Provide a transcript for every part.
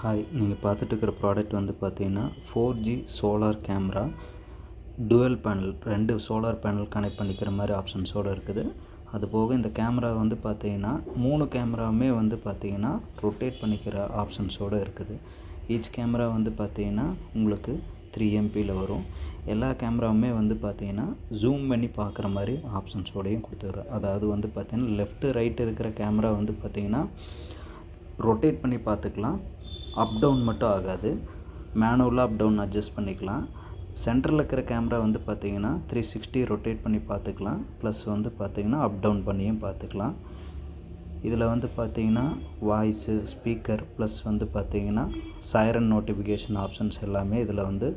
Hi, நீங்கள் பார்த்துட்டு இருக்கிற ப்ராடக்ட் வந்து பார்த்தீங்கன்னா 4G solar camera dual panel 2 solar panel connect பண்ணிக்கிற மாதிரி ஆப்ஷன்ஸோடு இருக்குது. அதுபோக இந்த கேமரா வந்து பார்த்தீங்கன்னா 3 கேமராவுமே வந்து பார்த்தீங்கன்னா ரொட்டேட் பண்ணிக்கிற ஆப்ஷன்ஸோடு இருக்குது. ஈச் கேமரா வந்து பார்த்தீங்கன்னா உங்களுக்கு 3 MPயில் வரும். எல்லா கேமராவுமே வந்து பார்த்தீங்கன்னா ஜூம் பண்ணி பார்க்குற மாதிரி ஆப்ஷன்ஸோடையும் கொடுத்துருக்குறேன். அதாவது வந்து பார்த்தீங்கன்னா லெஃப்ட்டு ரைட்டு இருக்கிற கேமரா வந்து பார்த்தீங்கன்னா ரொட்டேட் பண்ணி பார்த்துக்கலாம். அப் டவுன் மட்டும் ஆகாது, மேனுவலாக அப் டவுன் அட்ஜஸ்ட் பண்ணிக்கலாம். சென்டரில் இருக்கிற கேமரா வந்து பார்த்திங்கன்னா 360 ரொட்டேட் பண்ணி பார்த்துக்கலாம். ப்ளஸ் வந்து பார்த்திங்கன்னா அப் டவுன் பண்ணியும் பார்த்துக்கலாம். இதில் வந்து பார்த்திங்கன்னா வாய்ஸு, ஸ்பீக்கர் ப்ளஸ் வந்து பார்த்திங்கன்னா சைரன் நோட்டிஃபிகேஷன் ஆப்ஷன்ஸ் எல்லாமே இதில் வந்து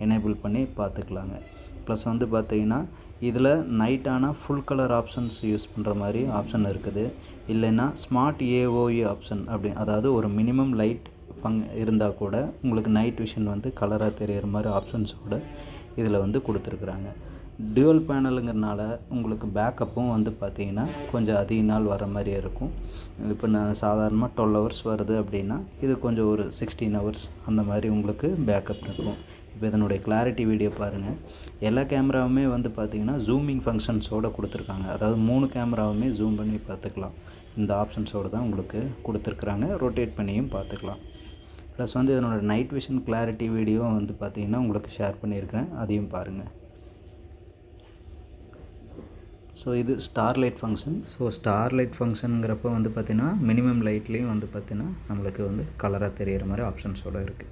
எனேபிள் பண்ணி பார்த்துக்கலாங்க. ப்ளஸ் வந்து பார்த்திங்கன்னா இதில் நைட் ஆனால் ஃபுல் கலர் ஆப்ஷன்ஸ் யூஸ் பண்ணுற மாதிரி ஆப்ஷன் இருக்குது. இல்லைன்னா ஸ்மார்ட் AOE ஆப்ஷன் அதாவது ஒரு மினிமம் லைட் இருந்தால் கூட உங்களுக்கு நைட் விஷன் வந்து கலராக தெரிகிற மாதிரி ஆப்ஷன்ஸோடு இதில் வந்து கொடுத்துருக்குறாங்க. டியூவல் பேனலுங்கிறனால உங்களுக்கு பேக்கப்பும் வந்து பார்த்திங்கன்னா கொஞ்சம் அதிக நாள் வர மாதிரி இருக்கும். இப்போ நான் சாதாரணமாக 12 ஹவர்ஸ் வருது அப்படின்னா இது கொஞ்சம் ஒரு 16 ஹவர்ஸ் அந்த மாதிரி உங்களுக்கு பேக்கப் இருக்கும். இப்போ இதனுடைய கிளாரிட்டி வீடியோ பாருங்கள். எல்லா கேமராவுமே வந்து பார்த்திங்கன்னா ஜூமிங் ஃபங்க்ஷன்ஸோடு கொடுத்துருக்காங்க. அதாவது 3 கேமராவுமே ஜூம் பண்ணி பார்த்துக்கலாம். இந்த ஆப்ஷன்ஸோடு தான் உங்களுக்கு கொடுத்துருக்குறாங்க. ரொட்டேட் பண்ணியும் பார்த்துக்கலாம். ப்ளஸ் வந்து இதனோட நைட் விஷன் கிளாரிட்டி வீடியோ வந்து பார்த்திங்கன்னா உங்களுக்கு ஷேர் பண்ணியிருக்கேன், அதையும் பாருங்கள். ஸோ இது ஸ்டார்லைட் ஃபங்க்ஷன். ஸ்டார்லைட் ஃபங்க்ஷனுங்கிறப்போ வந்து பார்த்திங்கன்னா மினிமம் லைட்லேயும் வந்து பார்த்திங்கன்னா நம்மளுக்கு வந்து கலராக தெரிகிற மாதிரி ஆப்ஷன்ஸோடு இருக்குது.